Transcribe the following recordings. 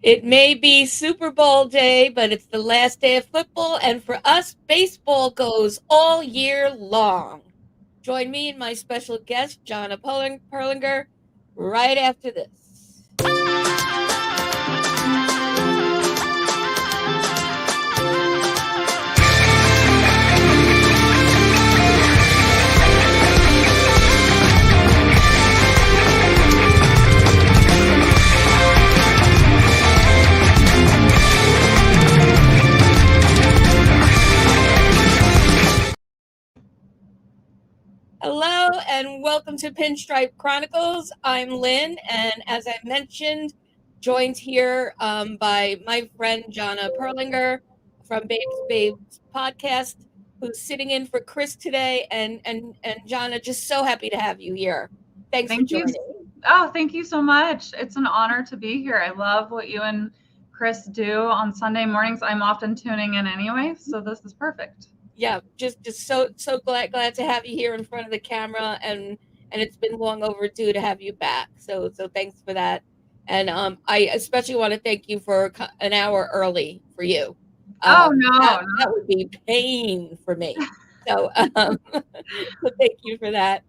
It may be Super Bowl day, but it's the last day of football, and for us, baseball goes all year long. Join me and my special guest, Jonna Perlinger, right after this. Hello and welcome to Pinstripe Chronicles. I'm Lynn, and as I mentioned, joined here by my friend Jonna Perlinger from Babes podcast, who's sitting in for Chris today. And Jonna, just so happy to have you here. Thanks for Thank you. joining. Oh, thank you so much. It's an honor to be here. I love what you and Chris do on Sunday mornings. I'm often tuning in anyway, so this is perfect. Yeah, just so glad to have you here in front of the camera, and it's been long overdue to have you back. So thanks for that. And I especially want to thank you for an hour early for you. Oh That, no. that would be pain for me. So so thank you for that.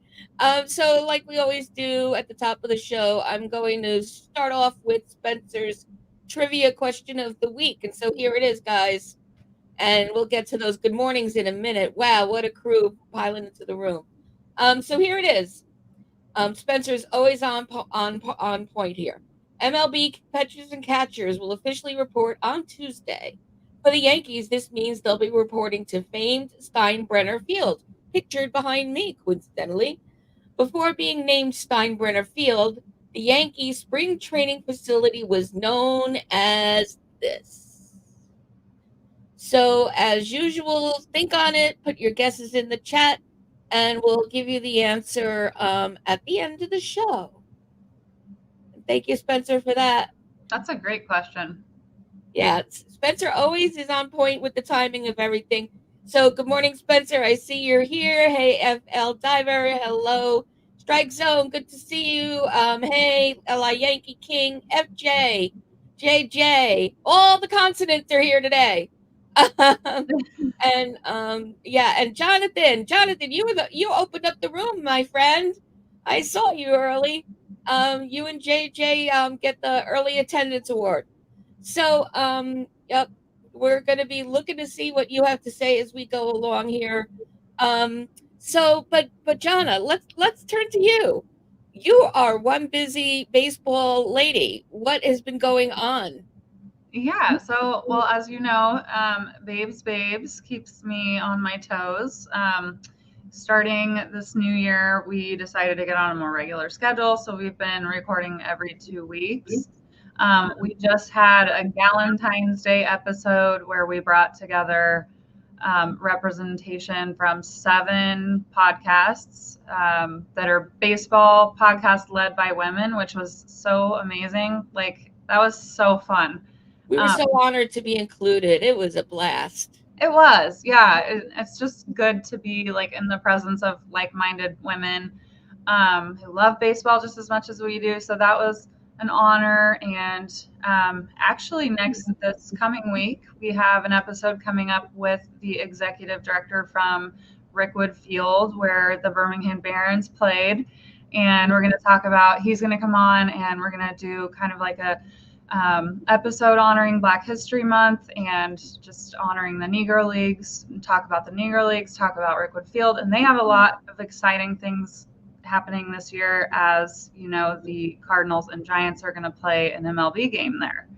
So like we always do at the top of the show, I'm going to start off with Spencer's trivia question of the week. And so here it is, guys, and we'll get to those good mornings in a minute. Wow, what a crew piling into the room. So here it is. Spencer's always on point here. MLB pitchers and catchers will officially report on Tuesday. For the Yankees, this means they'll be reporting to famed Steinbrenner Field, pictured behind me, coincidentally. Before being named Steinbrenner Field, the Yankees spring training facility was known as this. So, as usual, think on it, put your guesses in the chat, and we'll give you the answer at the end of the show. Thank you, Spencer, for that. That's a great question. Yeah, Spencer always is on point with the timing of everything. So, good morning, Spencer. I see you're here. Hey, FL Diver. Hello. Strike Zone. Good to see you. Hey, LI Yankee King. FJ. JJ. All the consonants are here today. Yeah, and Jonathan, you opened up the room, my friend. I saw you early. You and JJ get the early attendance award. So yep, we're gonna be looking to see what you have to say as we go along here. But Jonna, let's turn to you. You are one busy baseball lady. What has been going on? Yeah, so well, as you know, Babes keeps me on my toes. Starting this new year, we decided to get on a more regular schedule, so we've been recording every 2 weeks. We just had a Valentine's Day episode where we brought together representation from 7 podcasts that are baseball podcasts led by women, which was so amazing. Like, that was so fun. We were so honored to be included. It was a blast. It was, yeah. It's just good to be like in the presence of like-minded women who love baseball just as much as we do. So that was an honor. And actually, this coming week, we have an episode coming up with the executive director from Rickwood Field, where the Birmingham Barons played. And we're going to talk about, he's going to come on and we're going to do kind of like a episode honoring Black History Month and just honoring the Negro Leagues, talk about the Negro Leagues, talk about Rickwood Field. And they have a lot of exciting things happening this year, as you know, the Cardinals and Giants are going to play an MLB game there.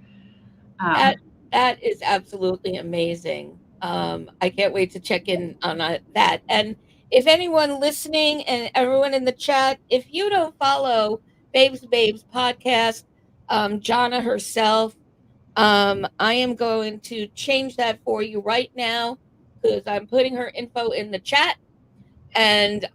That is absolutely amazing. I can't wait to check in on that. And if anyone listening and everyone in the chat, if you don't follow Babes podcast, Jonna herself, I am going to change that for you right now because I'm putting her info in the chat. And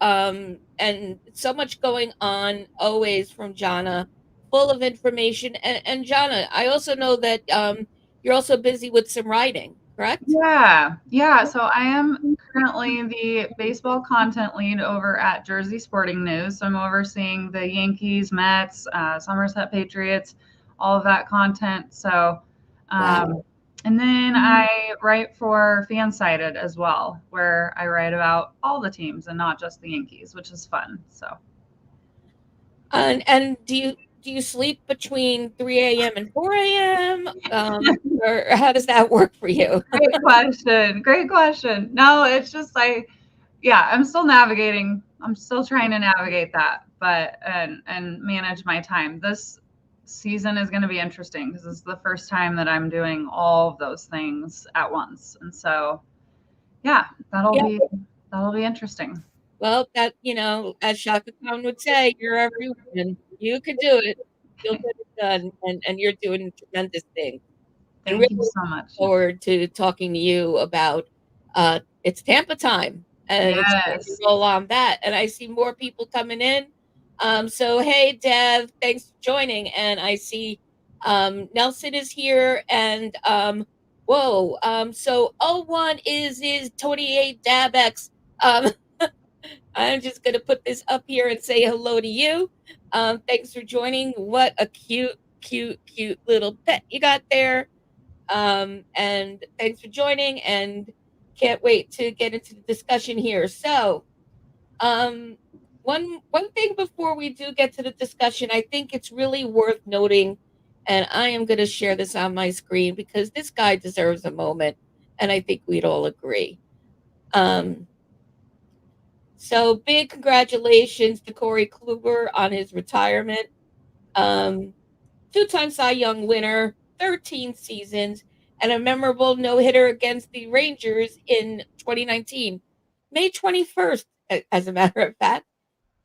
so much going on always from Jonna, full of information. And Jonna, I also know that you're also busy with some writing, correct? Yeah. So I am currently the baseball content lead over at Jersey Sporting News. So I'm overseeing the Yankees, Mets, Somerset Patriots, all of that content. So, Wow. and then I write for Fansided as well, where I write about all the teams and not just the Yankees, which is fun. So, And do you sleep between 3 a.m. and 4 a.m.? Or how does that work for you? great question. Great question. No, it's just yeah, I'm still navigating. I'm still trying to navigate that, but and manage my time. This season is going to be interesting because this is the first time that I'm doing all of those things at once, and so yeah, Yeah. that'll be interesting. Well, that, as Shaka Khan would say, you're everyone. You can do it. You'll get it done, and you're doing tremendous things. And really Thank you so looking much. forward to talking to you about it's Tampa time, and so we can Yes. roll on that. And I see more people coming in. So hey, Dev, thanks for joining. And I see Nelson is here, and whoa, so 01 is 28 Dabex. Um, I'm just gonna put this up here and say hello to you. Thanks for joining. What a cute, cute, cute little pet you got there. And thanks for joining, and can't wait to get into the discussion here. So, um, one thing before we do get to the discussion, I think it's really worth noting, and I am going to share this on my screen because this guy deserves a moment, and I think we'd all agree. Um, so big congratulations to Corey Kluber on his retirement. Um, Two-time Cy Young winner, 13 seasons, and a memorable no-hitter against the Rangers in 2019, May 21st, as a matter of fact.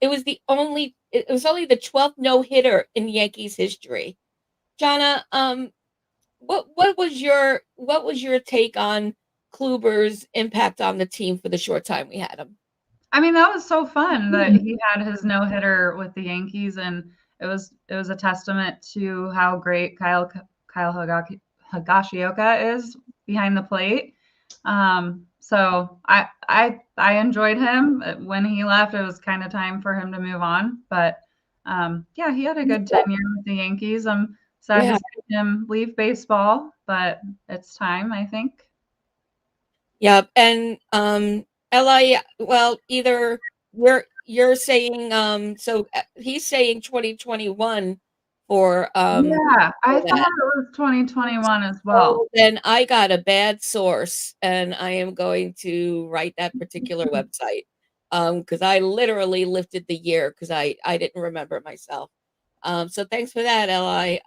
It was only the 12th no-hitter in Yankees history. Jonna, what was your take on Kluber's impact on the team for the short time we had him? I mean, that was so fun that he had his no hitter with the Yankees, and it was a testament to how great Kyle Higashioka is behind the plate. So I enjoyed him. When he left, it was kind of time for him to move on. But yeah, he had a good tenure with the Yankees. I'm sad to Yeah. see him leave baseball, but it's time, I think. Yep. And Ella, well, either you're saying so he's saying 2021 Yeah, I for thought that. it was 2021 as well. So then I got a bad source, and I am going to write that particular website. Because I literally lifted the year because I didn't remember myself. So thanks for that, Li.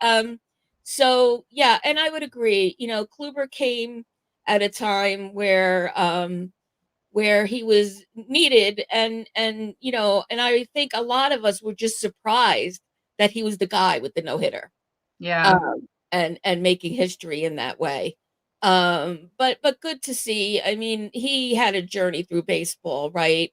So yeah, and I would agree. Kluber came at a time where he was needed, and I think a lot of us were just surprised that he was the guy with the no hitter, Yeah. and making history in that way. But good to see. I mean, he had a journey through baseball, right?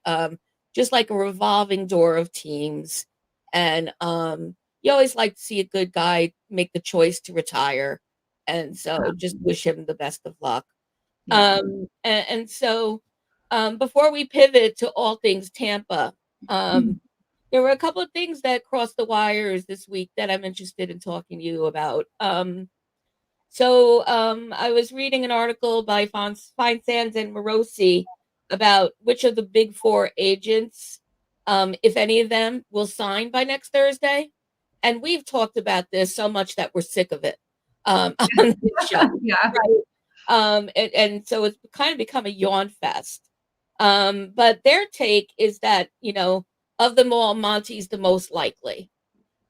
Just like a revolving door of teams, and you always like to see a good guy make the choice to retire, and so just wish him the best of luck. Yeah. And so, before we pivot to all things Tampa, there were a couple of things that crossed the wires this week that I'm interested in talking to you about. I was reading an article by Feinsands and Morosi about which of the big four agents, if any of them, will sign by next Thursday. And we've talked about this so much that we're sick of it, on this show, Yeah. right? And so it's kind of become a yawn fest. But their take is that, of them all, Monty's the most likely.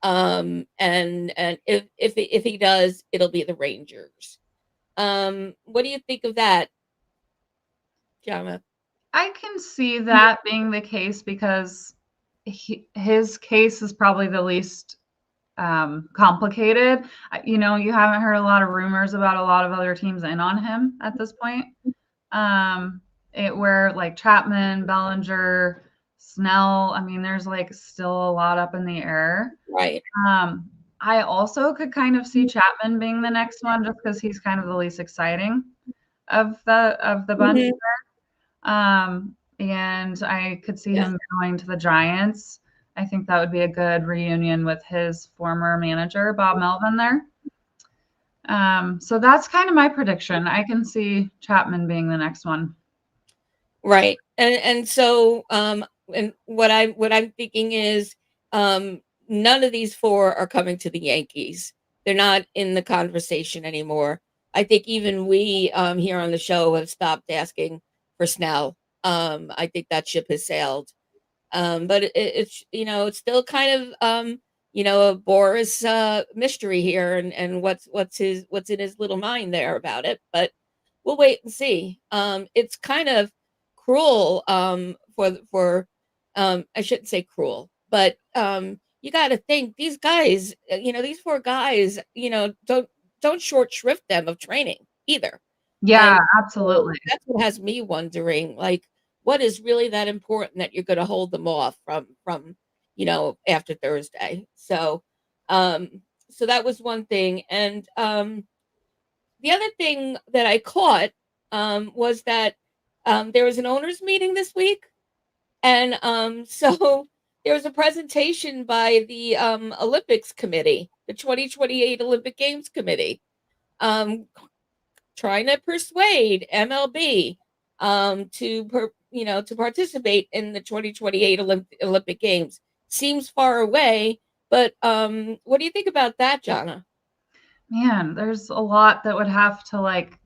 And if he does, it'll be the Rangers. What do you think of that, Jama? I can see that being the case because his case is probably the least complicated. You haven't heard a lot of rumors about a lot of other teams in on him at this point. Where like Chapman, Bellinger, Snell, I mean, there's like still a lot up in the air. Right. I also could kind of see Chapman being the next one just because he's kind of the least exciting of the bunch. Mhm. And I could see Yeah. him going to the Giants. I think that would be a good reunion with his former manager, Bob Melvin there. So that's kind of my prediction. I can see Chapman being the next one. Right. And so and what I'm thinking is none of these four are coming to the Yankees. They're not in the conversation anymore. I think even we here on the show have stopped asking for Snell. I think that ship has sailed. But it's it's still kind of a Boris mystery here, and what's in his little mind there about it. But we'll wait and see. It's kind of cruel for I shouldn't say cruel, but you got to think these guys, these four guys, don't short shrift them of training either. Yeah, And so absolutely. that's what has me wondering, like, what is really that important that you're going to hold them off from after Thursday? Um, so that was one thing, and the other thing that I caught was that there was an owners meeting this week, and so there was a presentation by the Olympics committee, the 2028 Olympic Games committee, um, trying to persuade MLB to participate in the 2028 Olympic Games. Seems far away, but what do you think about that, Jonna? Man, there's a lot that would have to like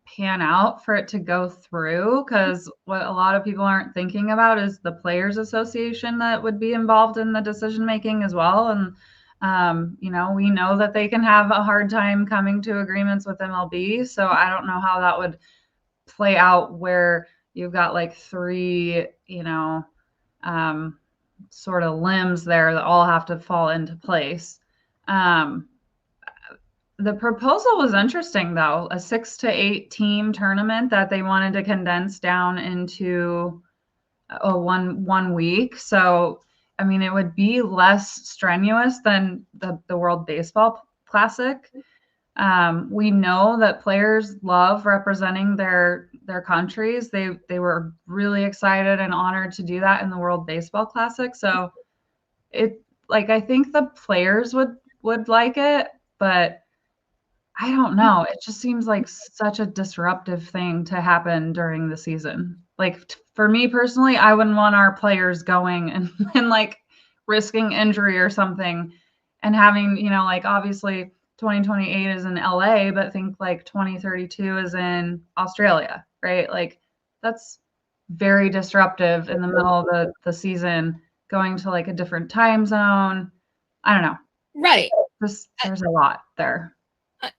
pan out for it to go through because what a lot of people aren't thinking about is the players association that would be involved in the decision making as well. And we know that they can have a hard time coming to agreements with MLB, so I don't know how that would play out where you've got like three um, sort of limbs there that all have to fall into place. um, the proposal was interesting, though, a 6 to 8 team tournament that they wanted to condense down into a one week. So, I mean, it would be less strenuous than the World Baseball Classic. We know that players love representing their countries. They were really excited and honored to do that in the World Baseball Classic. So it like I think the players would like it, but I don't know. It just seems like such a disruptive thing to happen during the season. Like for me personally, I wouldn't want our players going and, and like risking injury or something and having, like obviously 2028 is in LA, but think like 2032 is in Australia, right? Like that's very disruptive in the middle of the season, going to like a different time zone. I don't know. Right. There's a lot there.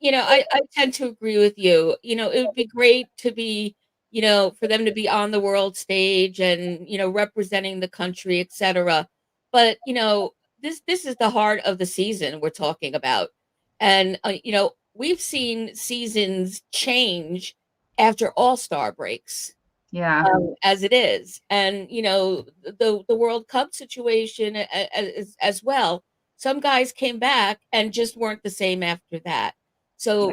I tend to agree with you. It would be great to be, for them to be on the world stage and, representing the country, etc. But, this is the heart of the season we're talking about. And, we've seen seasons change after All-Star breaks, Yeah. as it is. And, the World Cup situation as well. Some guys came back and just weren't the same after that. So,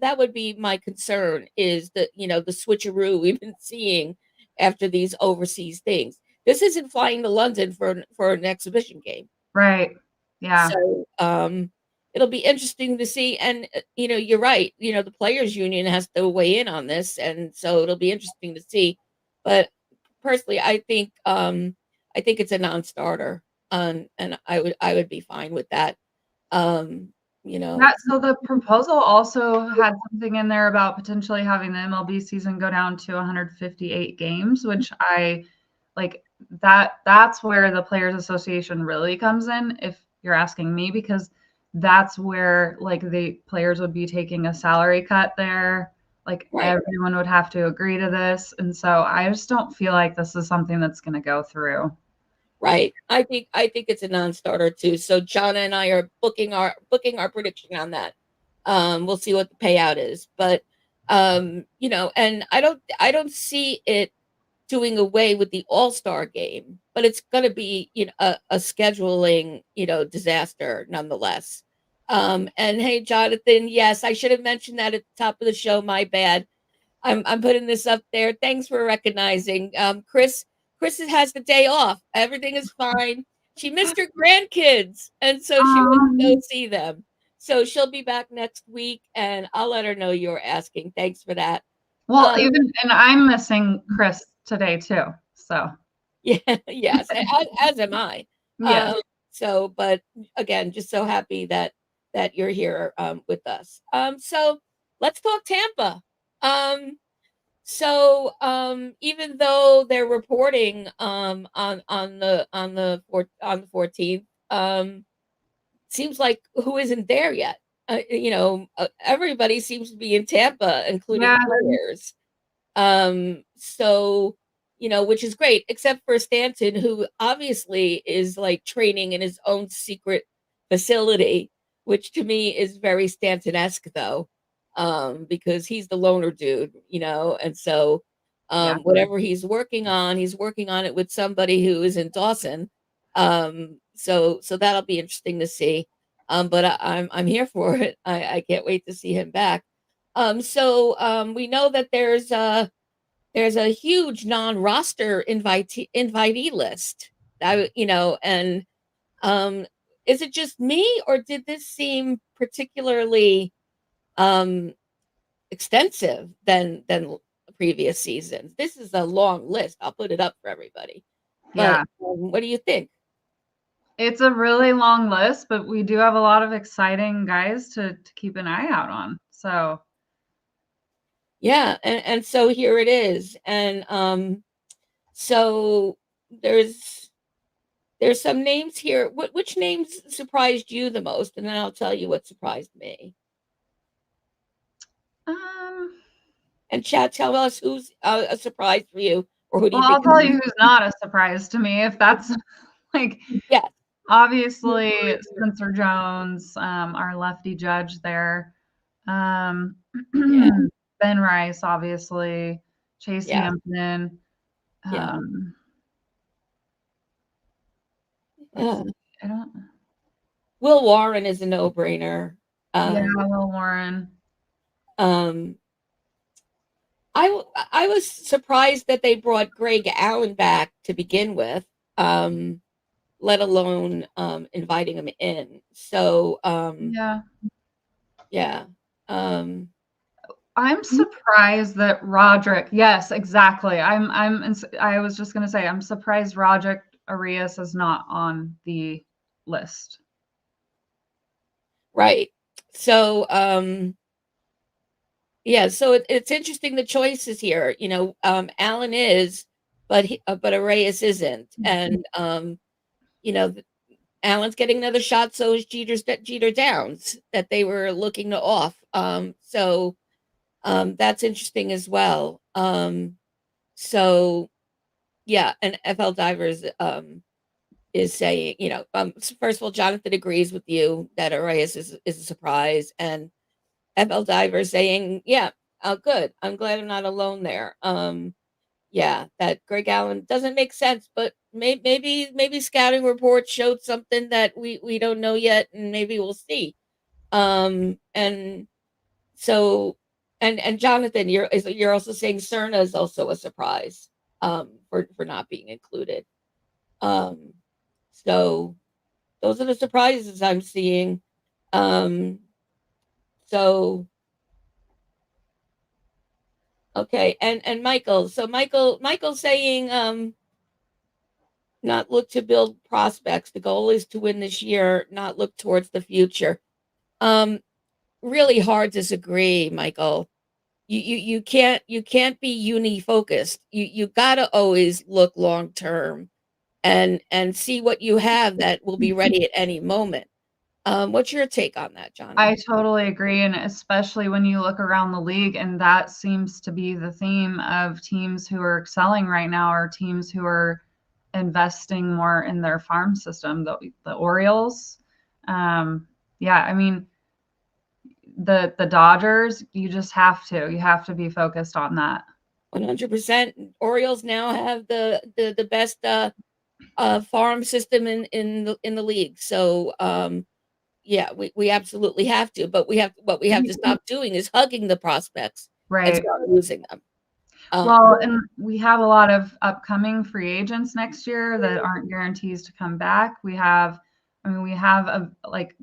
that would be my concern is the switcheroo we've been seeing after these overseas things. This isn't flying to London for an exhibition game. Right. Yeah. So, it'll be interesting to see. And, you're right. The players union has to weigh in on this. And so it'll be interesting to see. But personally, I think it's a non-starter. And I would be fine with that. Um, you know, Yeah, so the proposal also had something in there about potentially having the MLB season go down to 158 games, which I like that's where the Players Association really comes in, if you're asking me, because that's where like the players would be taking a salary cut there. Like right. everyone would have to agree to this. And so I just don't feel like this is something that's going to go through. Right. I think it's a non-starter too. So Jonna and I are booking our prediction on that. We'll see what the payout is. But and I don't see it doing away with the All-Star game, but it's going to be, a scheduling, disaster nonetheless. And hey, Jonathan, yes, I should have mentioned that at the top of the show. My bad. I'm putting this up there. Thanks for recognizing. Chris has the day off. Everything is fine. She missed her grandkids, and so she went to go see them. So she'll be back next week, and I'll let her know you're asking. Thanks for that. Well, Um, and I'm missing Chris today too. So yeah, yes, as am I. yes, Um, but again, just so happy that you're here with us. So let's talk Tampa. Um, even though they're reporting on the 14th, seems like who isn't there yet. Everybody seems to be in Tampa, including yeah, players. So, which is great, except for Stanton, who obviously is like training in his own secret facility, which to me is very Stanton-esque though, because he's the loner dude, and so yeah. whatever he's working on it with somebody who is in Dawson. So that'll be interesting to see. But I'm here for it. I can't wait to see him back. We know that there's a huge non-roster invitee list. And um, is it just me, or did this seem particularly um, extensive than previous seasons? This is a long list. I'll put it up for everybody. But Yeah. what do you think? It's a really long list, but we do have a lot of exciting guys to keep an eye out on. So Yeah, and so here it is, and so there's there's some names here. Which names surprised you the most? And then I'll tell you what surprised me. um And chat, tell us who's a surprise for you, or who do well, you I'll think? tell you who's not a surprise to me if that's like Yes, obviously Spencer Jones, our lefty judge there. Um yeah, Ben Rice, obviously, Chase yeah, Hampton. yeah. Um let's Uh, see. I don't Will Warren is a no-brainer. Yeah, Um, Will Warren. um, I was surprised that they brought Greg Allen back to begin with, let alone inviting him in. So Yeah. yeah. Um, I'm surprised that Roderick. Yes, exactly. I was just gonna say I'm surprised Roderick Arias is not on the list. right. So yeah, so it's interesting the choices here. Allen is, but Arraez isn't, and you know, Allen's getting another shot. So is Jeter Downs that they were looking to off. That's interesting as well. So yeah, and FL Divers is saying, first of all, Jonathan agrees with you that Arraez is a surprise, and FL Diver saying, yeah, oh, good. I'm glad I'm not alone there. Yeah, that Greg Allen doesn't make sense, but maybe scouting reports showed something that we don't know yet, and maybe we'll see. And so, and Jonathan, you're also saying Cerna is also a surprise, for not being included. Um, so those are the surprises I'm seeing. Um, so Okay, and Michael. So Michael saying not look to build prospects. The goal is to win this year, not look towards the future. Um Really hard to disagree, Michael. You can't be uni focused. You got to always look long term and see what you have that will be ready at any moment. What's your take on that, Jonna? I totally agree, and especially when you look around the league, and that seems to be the theme of teams who are excelling right now are teams who are investing more in their farm system. The Orioles, yeah, I mean the Dodgers. You have to be focused on that. 100%. Orioles now have the best farm system in the league. So yeah, we absolutely have to, but what we have to stop doing is hugging the prospects and Right. start losing them. Well, and we have a lot of upcoming free agents next year that aren't guarantees to come back. We have I mean, we have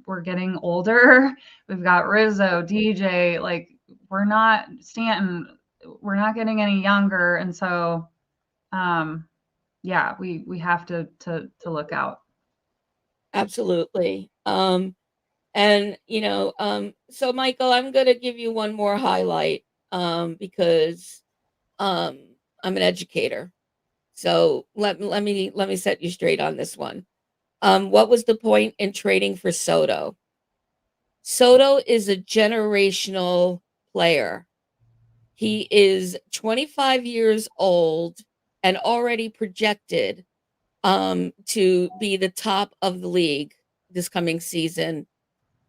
we're getting older. We've got Rizzo, DJ, like we're not Stanton, we're not getting any younger. And so yeah, we have to look out. Absolutely. And so Michael, I'm going to give you one more highlight because um, I'm an educator. So let me set you straight on this one. What was the point in trading for Soto? Soto is a generational player. He is 25 years old and already projected to be the top of the league this coming season.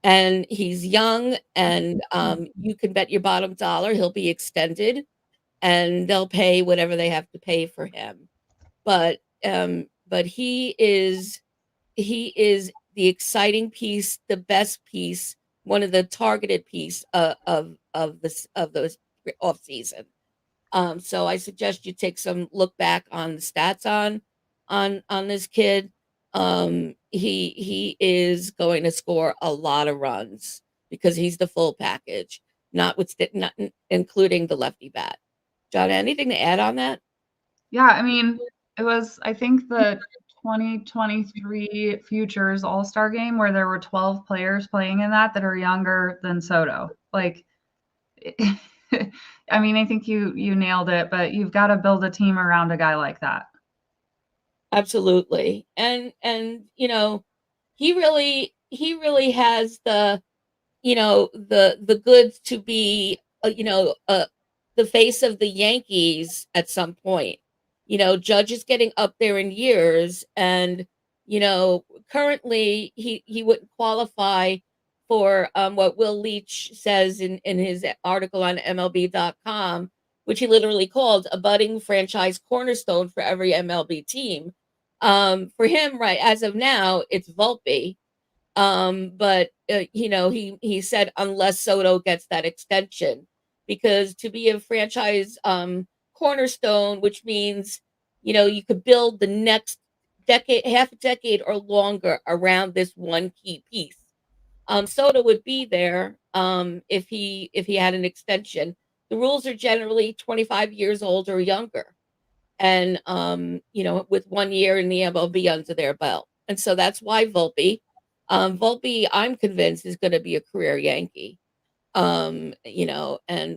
And he's young, and you can bet your bottom dollar he'll be extended, and they'll pay whatever they have to pay for him. But he is the exciting piece, the best piece, one of the targeted piece of the off season. So I suggest you take some look back on the stats on this kid. He is going to score a lot of runs because he's the full package, not including the lefty bat. John, anything to add on that? Yeah, I mean, it was, I think, the 2023 Futures All-Star game where there were 12 players playing in that are younger than Soto. Like, I mean, I think you nailed it, but you've got to build a team around a guy like that. Absolutely. And he really has the goods to be the face of the Yankees at some point. Judge is getting up there in years, and currently he wouldn't qualify for what Will Leach says in his article on MLB.com, which he literally called a budding franchise cornerstone for every MLB team. For him, right as of now, it's Volpe. But he said unless Soto gets that extension, because to be a franchise cornerstone, which means you could build the next decade, half a decade or longer around this one key piece. Soto would be there if he had an extension. The rules are generally 25 years old or younger, and with 1 year in the MLB under their belt. And so that's why Volpe, I'm convinced, is going to be a career Yankee. And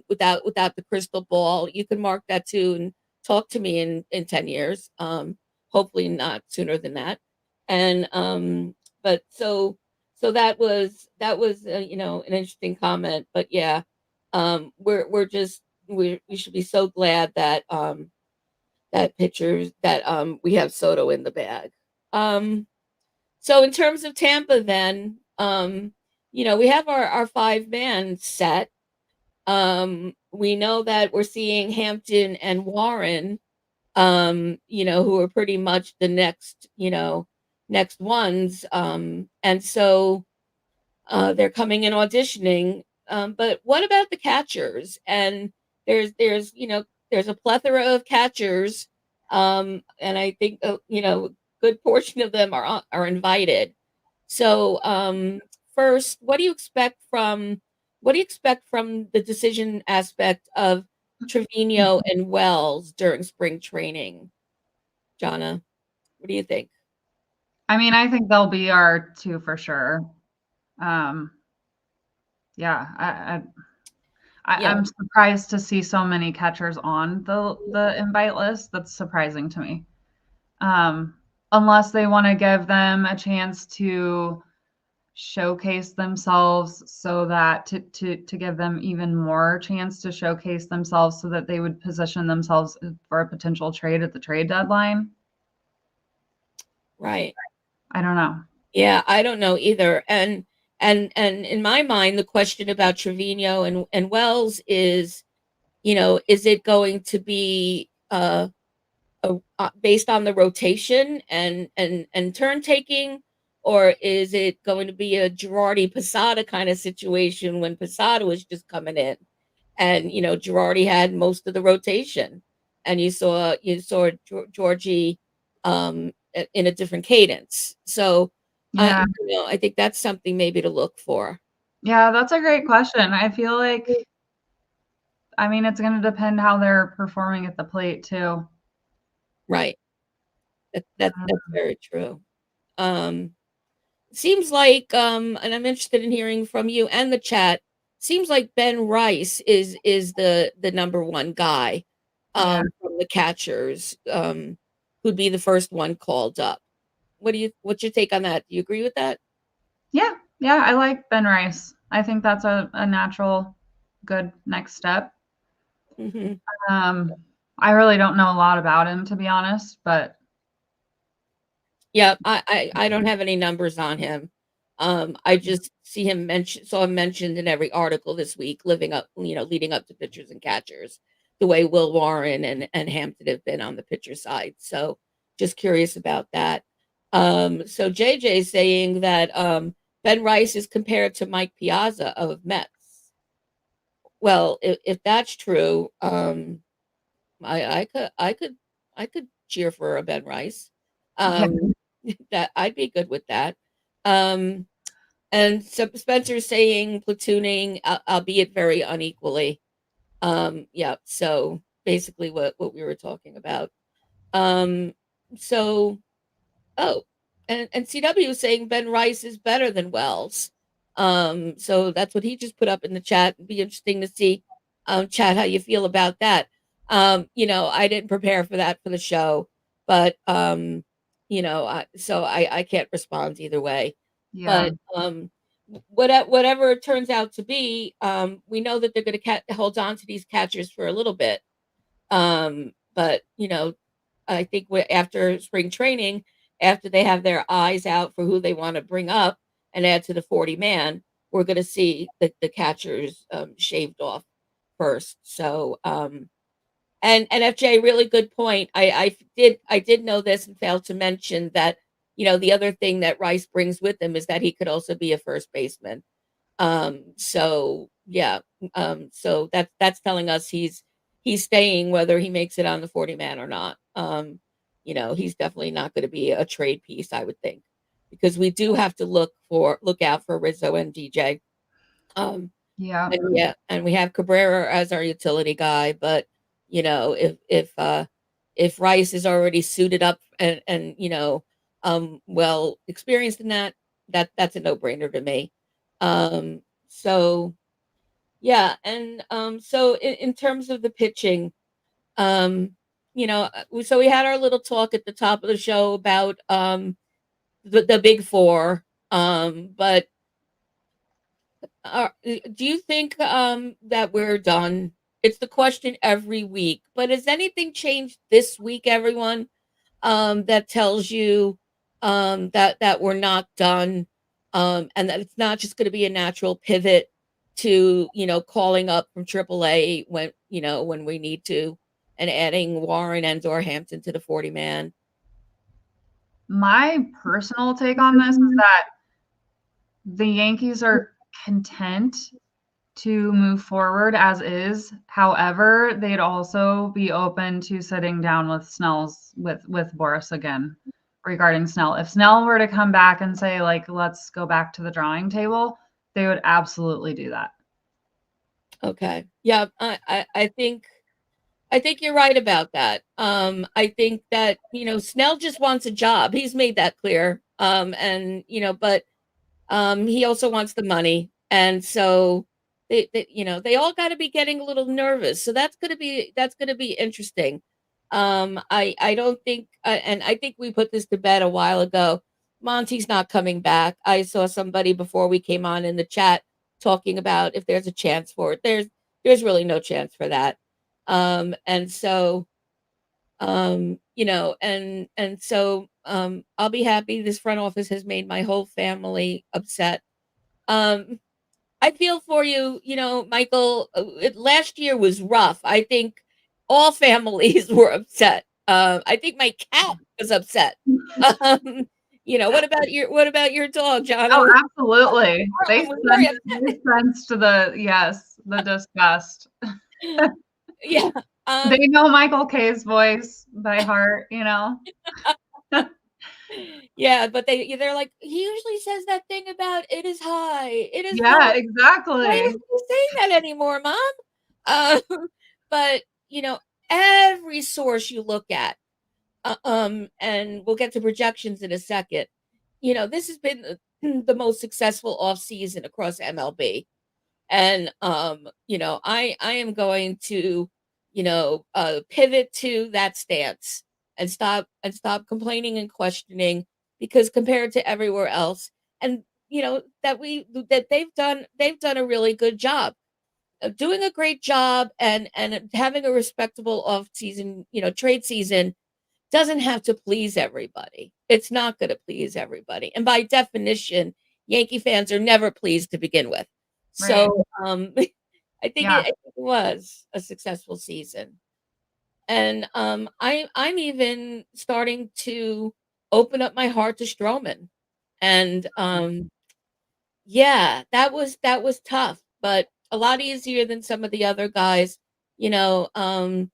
without the crystal ball, you can mark that too and talk to me in 10 years. Hopefully not sooner than that. And but so that was an interesting comment. But yeah, we should be so glad that pitchers that we have Soto in the bag. So in terms of Tampa, then we have our 5 man set. We know that we're seeing Hampton and Warren, who are pretty much the next ones. And so they're coming in auditioning. But what about the catchers? And there's a plethora of catchers, and I think good portion of them are invited. So first, what do you expect from the decision aspect of Trevino and Wells during spring training, Jonna? What do you think? I mean, I think they'll be our two for sure. Um, yeah, Yeah, I'm surprised to see so many catchers on the invite list. That's surprising to me. Unless they want to give them a chance to showcase themselves, so that to give them even more chance to showcase themselves, so that they would position themselves for a potential trade at the trade deadline. right. I don't know. Yeah, I don't know either. And in my mind, the question about Trevino and Wells is it going to be based on the rotation and turn taking, or is it going to be a Girardi Posada kind of situation when Posada was just coming in, and Girardi had most of the rotation, and you saw Georgie in a different cadence. So Yeah. I think that's something maybe to look for. Yeah, that's a great question. I feel like, I mean, it's going to depend how they're performing at the plate too. Right. That's Um, very true. Um, Seems like, and I'm interested in hearing from you and the chat. Seems like Ben Rice is the number one guy, yeah. from the catchers, who'd be the first one called up. What's your take on that? Do you agree with that? Yeah. Yeah. I like Ben Rice. I think that's a natural, good next step. Hmm. Um, I really don't know a lot about him, to be honest, but Yeah, I don't have any numbers on him. I just saw him mentioned in every article this week, leading up to pitchers and catchers, the way Will Warren and Hampton have been on the pitcher side. So just curious about that. So JJ is saying that Ben Rice is compared to Mike Piazza of Mets. Well, if that's true, I could cheer for a Ben Rice. yeah. Um, that I'd be good with that. Um, and so Spencer's saying platooning, albeit very unequally. Yeah. So basically, what we were talking about. Um, so Oh, and CW is saying Ben Rice is better than Wells. So that's what he just put up in the chat. It'd be interesting to see, chat, how you feel about that. I didn't prepare for that for the show, but so I can't respond either way. Yeah. But whatever it turns out to be, we know that they're going to hold on to these catchers for a little bit. But I think after spring training, after they have their eyes out for who they want to bring up and add to the 40 man, we're going to see the catchers, shaved off first. So, and FJ, really good point. I did know this and failed to mention that, the other thing that Rice brings with him is that he could also be a first baseman. So yeah, so that's telling us he's staying whether he makes it on the 40 man or not. He's definitely not going to be a trade piece, I would think, because we do have to look out for Rizzo and DJ. Um, Yeah. and yeah, and we have Cabrera as our utility guy, but if Rice is already suited up and well experienced in that's a no-brainer to me. So yeah, and so in terms of the pitching, so we had our little talk at the top of the show about the big four. But do you think that we're done? It's the question every week. But has anything changed this week, everyone? That tells you that we're not done, and that it's not just going to be a natural pivot to calling up from AAA when we need to, and adding Warren and/or Hampton to the 40 man. My personal take on this is that the Yankees are content to move forward as is. However, they'd also be open to sitting down with with Boris again regarding Snell. If Snell were to come back and say, like, let's go back to the drawing table, they would absolutely do that. Okay, yeah, I think you're right about that. I think that Snell just wants a job. He's made that clear. And but he also wants the money, and so they all got to be getting a little nervous. So that's gonna be interesting. I don't think, and I think we put this to bed a while ago. Monty's not coming back. I saw somebody before we came on in the chat talking about if there's a chance for it. There's really no chance for that. And so I'll be happy. This front office has made my whole family upset. Um, I feel for you, Michael. Last year was rough. I think all families were upset. I think my cat was upset. Um, what about your dog, Oh, Jonna? absolutely. Harlan was very upset. They sensed the disgust. Yeah. They Um, know Michael K's voice by heart, you know. Yeah, but they're like, he usually says that thing about it is high, it is low. Yeah, Why exactly. isn't he saying that anymore, Mom? Um, but every source you look at, and we'll get to projections in a second. This has been the most successful off season across MLB, and I am going to pivot to that stance and stop complaining and questioning, because compared to everywhere else, and that they've done a really good job, doing a great job, and having a respectable off season, trade season doesn't have to please everybody. It's not going to please everybody. And by definition, Yankee fans are never pleased to begin with. Right. So I Yeah. think it was a successful season. And I'm even starting to open up my heart to Stroman. And yeah, that was tough, but a lot easier than some of the other guys, you know, um,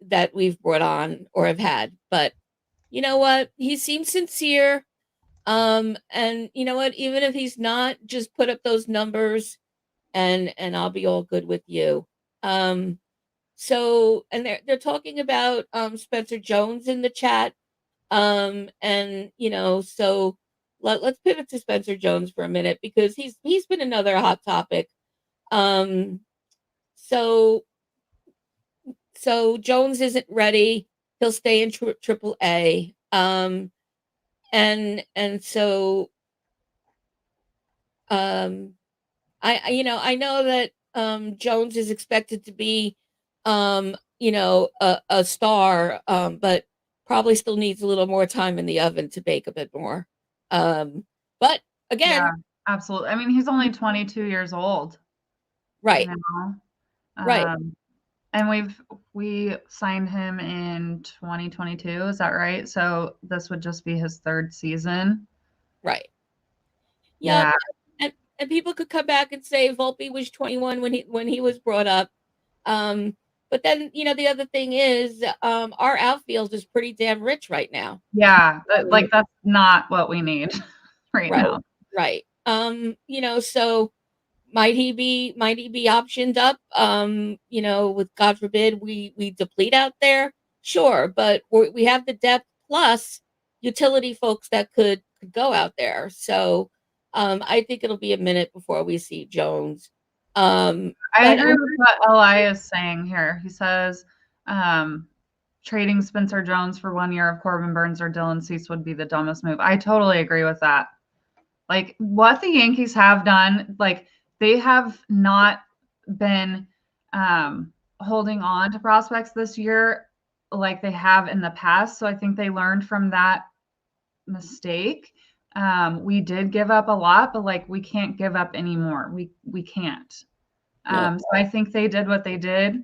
that we've brought on or have had. But you know what? He seems sincere. And you know what? Even if he's not, just put up those numbers, and I'll be all good with you. Um, and they're talking about Spencer Jones in the chat. And so let's pivot to Spencer Jones for a minute, because he's been another hot topic. Um, so so Jones isn't ready. He'll stay in triple A. And so um I know that Jones is expected to be a star, but probably still needs a little more time in the oven to bake a bit more. But Yeah, again, absolutely. I mean, he's only 22 years old, you right, know? right, And we signed him in 2022, is that right? So this would just be his 3rd season. right. Yep. Yeah. And people could come back and say Volpe was 21 when he was brought up. Um, but then the other thing is, our outfield is pretty damn rich right now. Yeah, Um, that's not what we need right right, now. right. So might he be optioned up? With God forbid we deplete out there, sure, but we have the depth plus utility folks that could go out there. So I think it'll be a minute before we see Jones. I But agree with what Eli is saying here. He says, um, trading Spencer Jones for 1 year of Corbin Burns or Dylan Cease would be the dumbest move. I totally agree with that. Like, what the Yankees have done, like, they have not been holding on to prospects this year like they have in the past. So I think they learned from that mistake. We did give up a lot, but like we can't give up anymore. We can't. no, So I think they did what they did.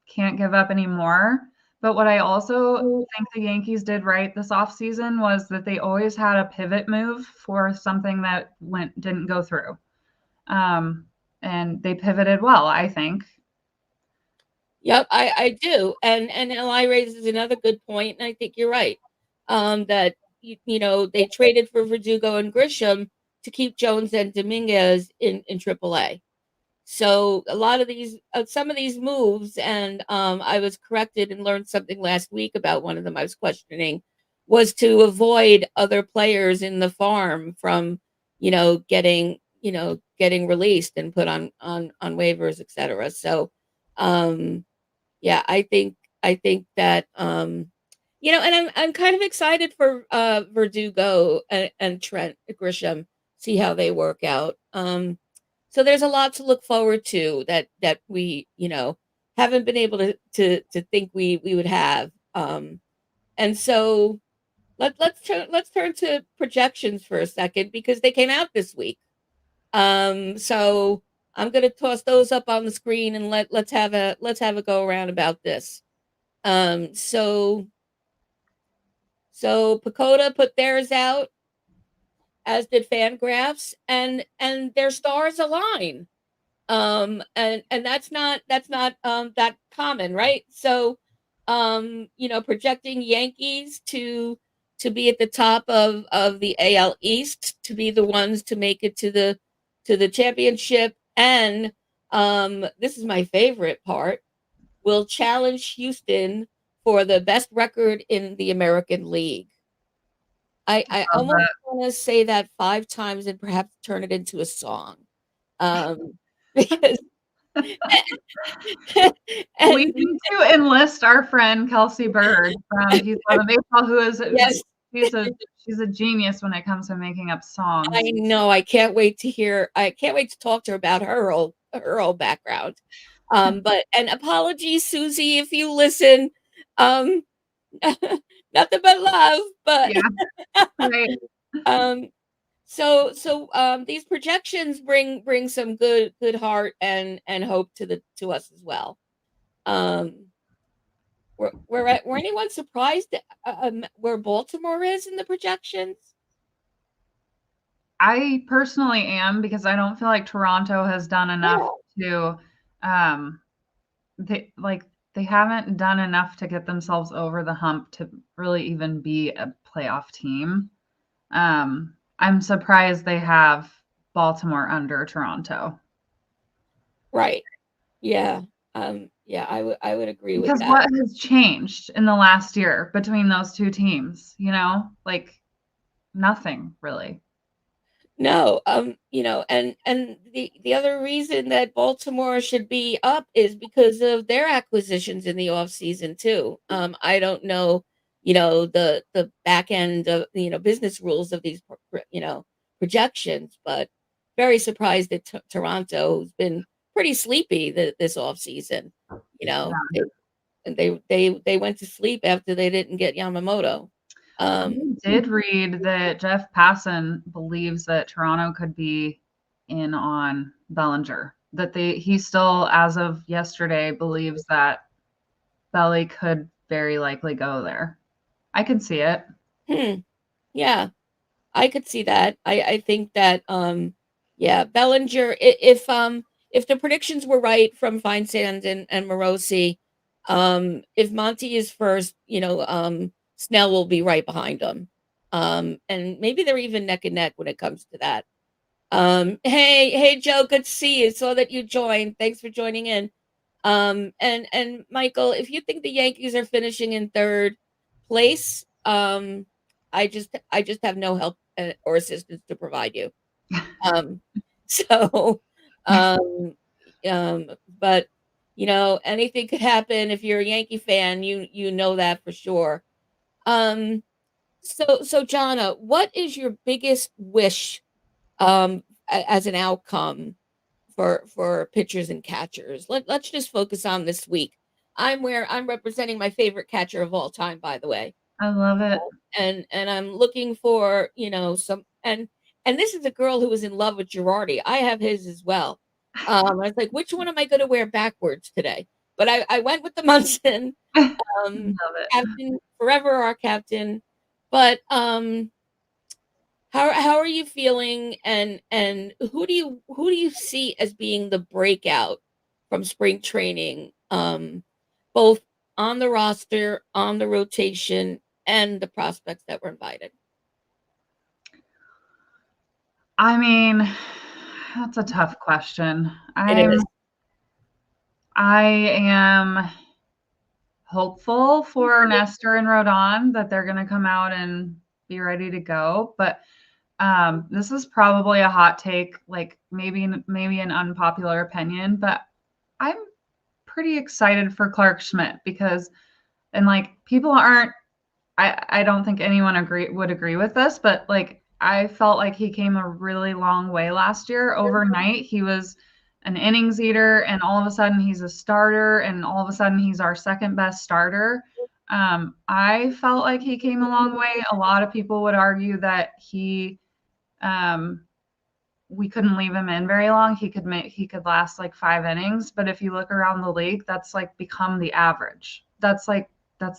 Can't give up anymore. But what I also think the Yankees did right this offseason was that they always had a pivot move for something that didn't go through. And they pivoted well, I think. yep, I do, and Li raises another good point, and I think you're right. That they traded for Verdugo and Grisham to keep Jones and Dominguez in AAA. So a lot of some of these moves, and I was corrected and learned something last week about one of them I was questioning, was to avoid other players in the farm from, getting released and put on waivers, etc. So, um, yeah, I think that and I'm kind of excited for Verdugo and Trent Grisham, see how they work out. So there's a lot to look forward to that we haven't been able to think we would have. And so let's turn to projections for a second, because they came out this week. So I'm gonna toss those up on the screen, and let's have a go around about this. So Pacoda put theirs out, as did Fangraphs, and their stars align. And that's not that common, right? So projecting Yankees to to be at the top of the AL East, to be the ones to make it to the championship, and this is my favorite part, will challenge Houston for the best record in the American League. I Love almost that. want to say that 5 times and perhaps turn it into a song. Because We and need to enlist our friend Kelsey Bird from He's Love Baseball, who is yes, she's a genius when it comes to making up I songs. know. I can't wait to talk to her about her whole background. But and apologies, Susie, if you listen. Um, nothing but love, but Yeah, right. um, these projections bring some good heart and hope to us as well. Um, were anyone surprised where Baltimore is in the projections? I personally am because I don't feel like Toronto has done enough Yeah. to um they like they haven't done enough to get themselves over the hump to really even be a playoff team. I'm surprised they have Baltimore under Toronto. Right. Yeah. Yeah, I would agree with Because that. what has changed in the last year between those two teams, you know? Like nothing really. No, and the other reason that Baltimore should be up is because of their acquisitions in the off season too. I don't know, the back end of business rules of these projections, but very surprised that Toronto's been pretty sleepy this off season. You know, Yeah. they went to sleep after they didn't get Yamamoto. I Um, did read that Jeff Passan believes that Toronto could be in on Bellinger. That he still, as of yesterday, believes that Belly could very likely go there. I could see it. hmm, yeah. I could see that. I think that yeah, Bellinger if the predictions were right from Feinsand and Morosi, if Monty is first, Snell will be right behind him. And maybe they're even neck and neck when it comes to that. Hey Joe, good to see you. Saw that you joined. Thanks for joining in. And Michael, if you think the Yankees are finishing in third place, I just have no help or assistance to provide you. Um, so, um, um, but anything could happen if you're a Yankee fan. You know that for sure. Um, so Jonna, what is your biggest wish as an outcome for pitchers and catchers? Let's just focus on this week. I'm representing my favorite catcher of all time, by the way. I love it. And I'm looking for, some and this is a girl who was in love with Girardi. I have his as well. I was like, which one am I going to wear backwards today? But I went with the Munson, Love it. captain forever, our captain. But how are you feeling, and who do you see as being the breakout from spring training, both on the roster, on the rotation, and the prospects that were invited? I mean, that's a tough question. It is. I am hopeful for Nestor and Rodon that they're going to come out and be ready to go, but this is probably a hot take, like maybe an unpopular opinion, but I'm pretty excited for Clark Schmidt because, and like people aren't, I don't think anyone would agree with this, but like I felt like he came a really long way last year. Overnight, he was an innings eater, and all of a sudden he's a starter, and all of a sudden he's our second best starter. I felt like he came a long way. A lot of people would argue that um, we couldn't leave him in very long. He could last like 5 innings, but if you look around the league, that's like become the average. That's the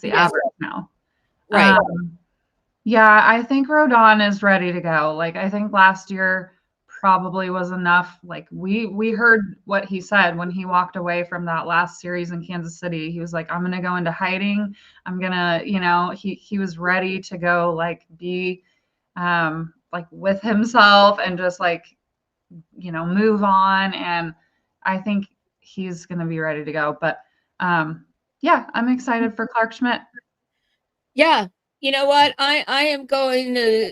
Yes, average now. right. Yeah, I think Rodon is ready to go. Like I think last year probably was enough. Like we heard what he said when he walked away from that last series in Kansas City. He was like, I'm gonna go into hiding. I'm gonna, he was ready to go like be like with himself and just like, move on. And I think he's gonna be ready to go. But yeah, I'm excited for Clark Schmidt. Yeah. You know what? I am going to,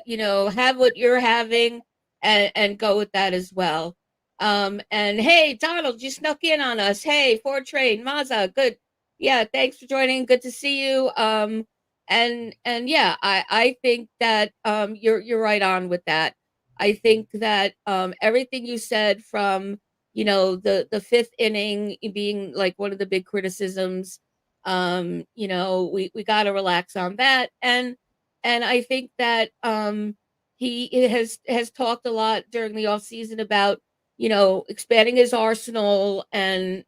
have what you're having and go with that as well. And hey, Donald, you snuck in on us. Hey, Ford Train, Maza, good. Yeah, thanks for joining. Good to see you. And yeah, I think that you're right on with that. I think that everything you said from, the fifth inning being like one of the big criticisms, we got to relax on that. And I think that he has talked a lot during the off season about, expanding his arsenal and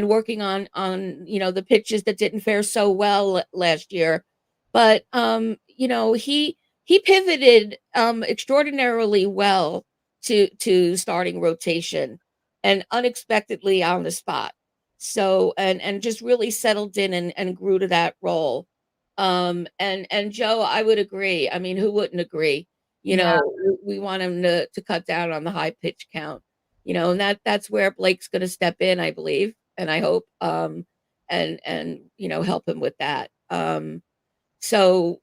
working on the pitches that didn't fare so well last year. But he pivoted extraordinarily well to starting rotation and unexpectedly on the spot. So and just really settled in and grew to that role. And Joe, I would agree. I mean, who wouldn't agree? Yeah, We want him to cut down on the high pitch count. And that's where Blake's going to step in, I believe, and I hope, and help him with that. So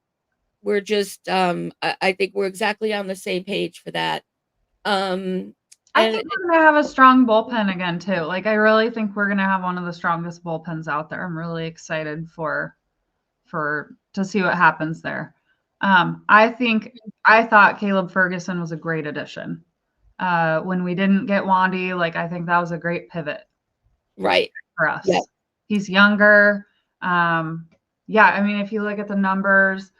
we're just, I think we're exactly on the same page for that. Um, I and think we're gonna have a strong bullpen again too. Like I really think we're gonna have one of the strongest bullpens out there. I'm really excited for to see what happens there. I thought Caleb Ferguson was a great addition. When we didn't get Wandy, like I think that was a great pivot right, for yeah, us. He's younger. Yeah, I mean, if you look at the numbers,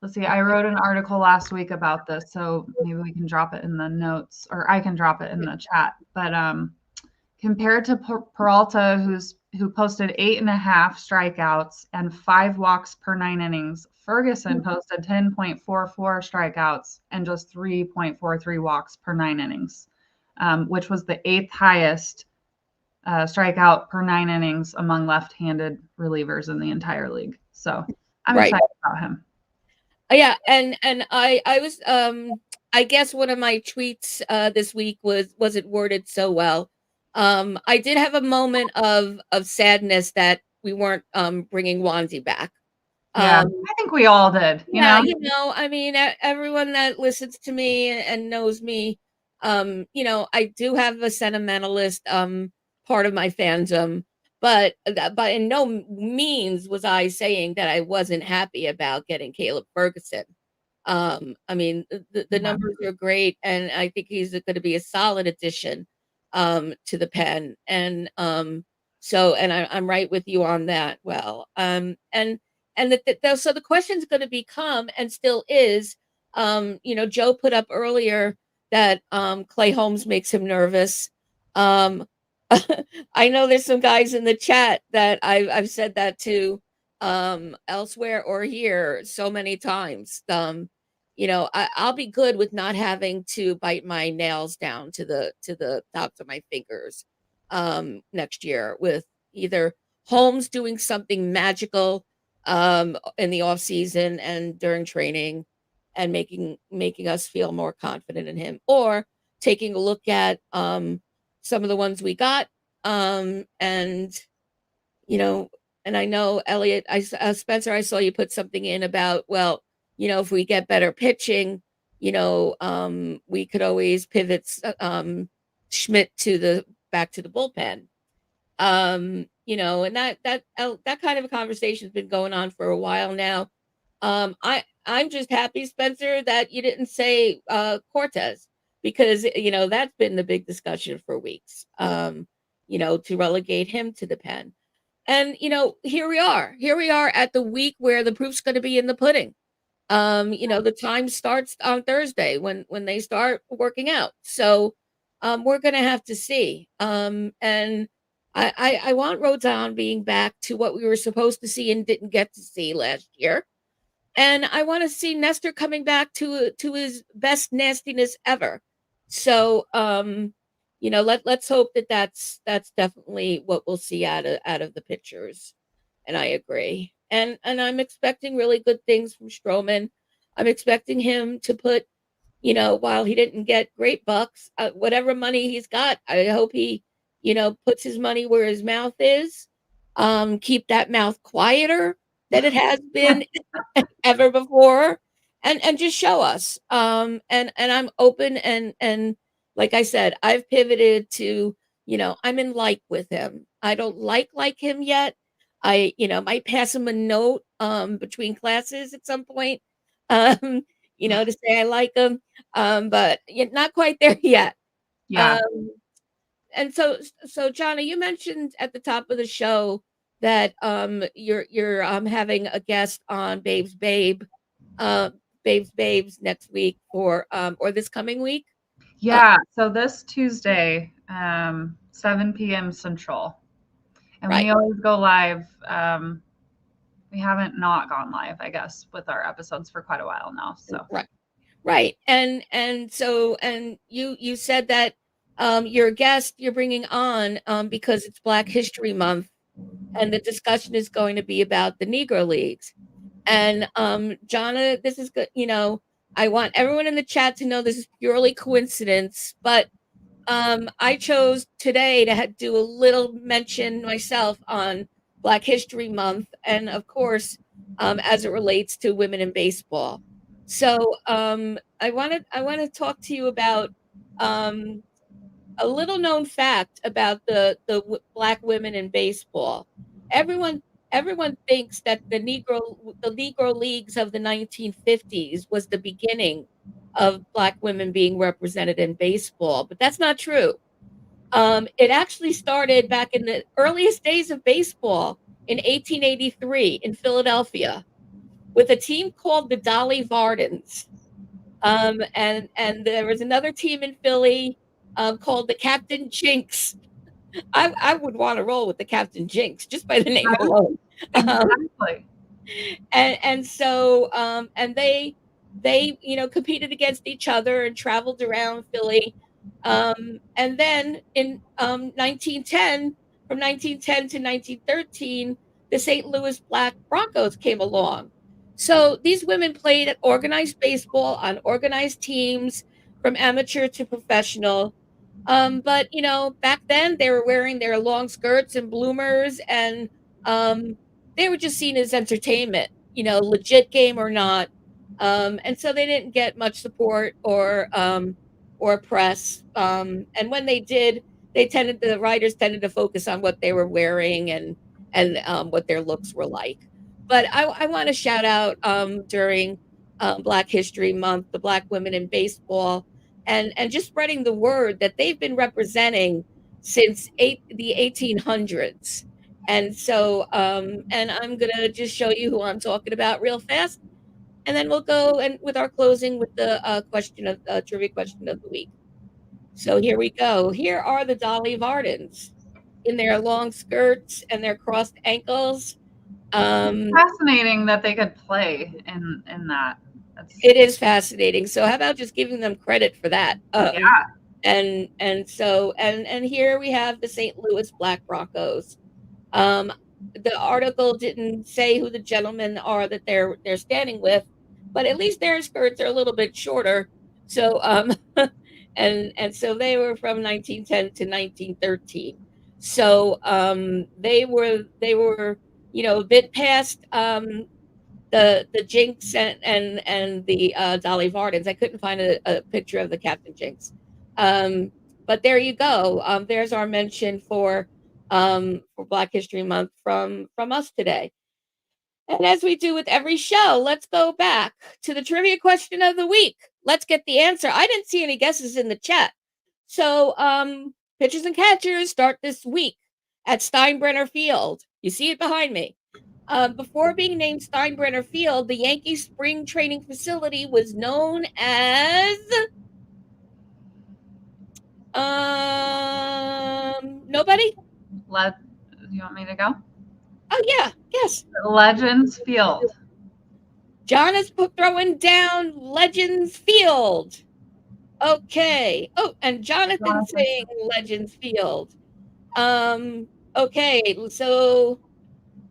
let's see, I wrote an article last week about this, so maybe we can drop it in the notes, or I can drop it in the chat. But compared to Peralta, who posted 8.5 strikeouts and 5 walks per 9 innings, Ferguson posted 10.44 strikeouts and just 3.43 walks per 9 innings, which was the 8th highest strikeout per 9 innings among left-handed relievers in the entire league. So I'm right. excited about him. Yeah, and I was I guess one of my tweets this week wasn't worded so well. I did have a moment of sadness that we weren't bringing Wanzi back. Yeah, Um I think we all did, yeah, I mean, everyone that listens to me and knows me, I do have a sentimentalist part of my fandom, but in no means was I saying that I wasn't happy about getting Caleb Ferguson. I mean, the Yeah. numbers are great, and I think he's going to be a solid addition to the pen. And I'm right with you on that. Well, so the question's going to become, and still is, Joe put up earlier that Clay Holmes makes him nervous. Um, I know there's some guys in the chat that I've said that to elsewhere or here so many times. I'll be good with not having to bite my nails down to the tops of my fingers next year, with either Holmes doing something magical in the off season and during training and making us feel more confident in him, or taking a look at some of the ones we got, and you know and I know Elliot, Spencer, I saw you put something in about, well, if we get better pitching, we could always pivot Schmidt to the back to the bullpen. And that kind of a conversation has been going on for a while now. I'm just happy, Spencer, that you didn't say Cortez, because that's been the big discussion for weeks. To relegate him to the pen. And here we are. Here we are at the week where the proof's going to be in the pudding. The time starts on Thursday when they start working out. So we're gonna have to see. And I want Rodon being back to what we were supposed to see and didn't get to see last year. and I want to see Nestor coming back to his best nastiness ever. So, let's hope that that's definitely what we'll see out of the pitchers. And I agree. And I'm expecting really good things from Stroman. I'm expecting him to put, while he didn't get great bucks, whatever money he's got, I hope he, puts his money where his mouth is. Keep that mouth quieter than it has been ever before, and just show us. And I'm open, and like I said, I've pivoted to, I'm in like with him. I don't like him yet. I, might pass him a note between classes at some point, um, to say I like him. But not quite there yet. Yeah. Um, and so Jonna, you mentioned at the top of the show that you're having a guest on uh Babe's Babes next week for or this coming week. Uh, Yeah. So this Tuesday, 7 p.m. Central. And right, we always go live. We haven't not gone live, I guess, with our episodes for quite a while now. So right, right. And you said that your guest you're bringing on because it's Black History Month, and the discussion is going to be about the Negro Leagues. And Jonna, this is good. I want everyone in the chat to know this is purely coincidence, but I chose today to do a little mention myself on Black History Month, and of course, as it relates to women in baseball. So I want to talk to you about um, a little known fact about the Black women in baseball. Everyone everyone thinks that the Negro Leagues of the 1950s was the beginning of Black women being represented in baseball, but that's not true. It actually started back in the earliest days of baseball in 1883 in Philadelphia with a team called the Dolly Vardens. And there was another team in Philly called the Captain Jinks. I would want to roll with the Captain Jinks just by the name alone. Um, exactly. and they competed against each other and traveled around Philly. And then in 1910, from 1910 to 1913, the St. Louis Black Broncos came along. So these women played at organized baseball on organized teams from amateur to professional. But back then they were wearing their long skirts and bloomers, and they were just seen as entertainment, legit game or not. And so they didn't get much support or press. And when they did, the writers tended to focus on what they were wearing and what their looks were like. But I want to shout out during Black History Month the Black women in baseball, and just spreading the word that they've been representing since the 1800s. And so, and I'm gonna just show you who I'm talking about real fast, and then we'll go and with our closing with the trivia question of the week. So here we go. Here are the Dolly Vardens in their long skirts and their crossed ankles. Um, Fascinating that they could play in that. That's it is fascinating. So how about just giving them credit for that? yeah. And here we have the St. Louis Black Broncos. Um, the article didn't say who the gentlemen are that they're standing with, but at least their skirts are a little bit shorter. So and so they were from 1910 to 1913. So they were a bit past the Jinx and the Dolly Vardens. I couldn't find a picture of the Captain Jinx. Um, but there you go. There's our mention for Black History Month from us today. And as we do with every show, let's go back to the trivia question of the week. Let's get the answer. I didn't see any guesses in the chat. So, pitchers and catchers start this week at Steinbrenner Field. You see it behind me. Before being named Steinbrenner Field, the Yankee spring training facility was known as nobody. You want me to go? Oh yeah, yes. Legends Field. Jonna's throwing down Legends Field. Okay. Oh, and Jonathan saying Legends Field. Okay, so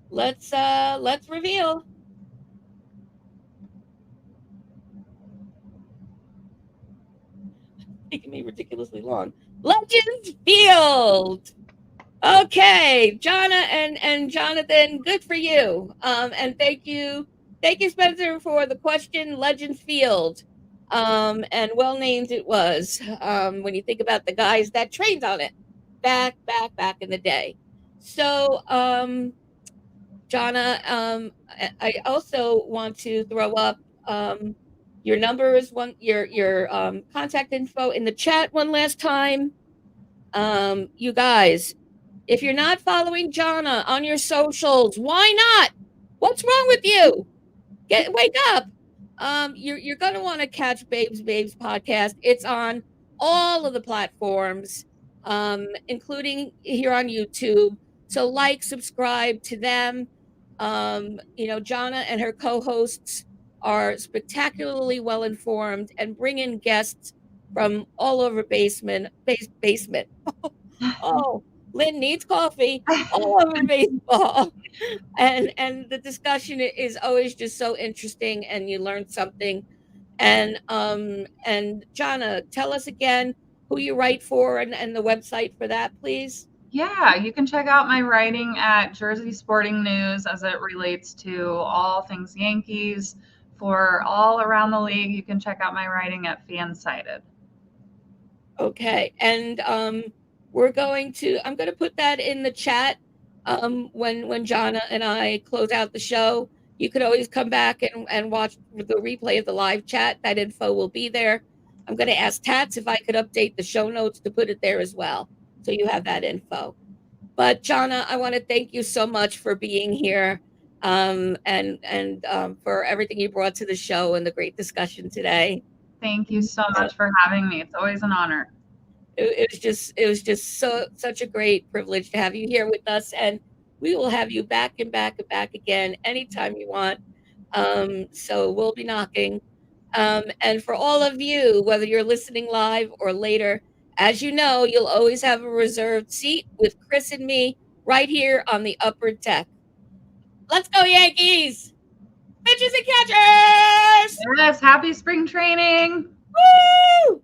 let's reveal. Taking me ridiculously long. Legends Field. Okay, Jonna and Jonathan, good for you. And thank you, Spencer, for the question. Legends Field, and well named it was. When you think about the guys that trained on it, back in the day. So, Jonna, I also want to throw up your numbers, your contact info in the chat one last time. You guys, if you're not following Jonna on your socials, why not? What's wrong with you? Wake up. You're gonna want to catch Babes podcast. It's on all of the platforms, including here on YouTube. So like, subscribe to them. Jonna and her co-hosts are spectacularly well informed and bring in guests from all over basement. Oh, Lynn needs coffee all over baseball. And the discussion is always just so interesting and you learn something. And Jonna, tell us again who you write for and the website for that, please. Yeah, you can check out my writing at Jersey Sporting News as it relates to all things Yankees. For all around the league, you can check out my writing at Fansided. Okay. And I'm going to put that in the chat when Jonna and I close out the show. You could always come back and watch the replay of the live chat. That info will be there. I'm going to ask Tats if I could update the show notes to put it there as well, so you have that info. But Jonna, I want to thank you so much for being here, and for everything you brought to the show and the great discussion today. Thank you so much for having me. It's always an honor. It was just such a great privilege to have you here with us, and we will have you back and back and back again anytime you want. So we'll be knocking. And for all of you, whether you're listening live or later, as you know, you'll always have a reserved seat with Chris and me right here on the upper deck. Let's go, Yankees! Pitchers and catchers! Yes, happy spring training. Woo!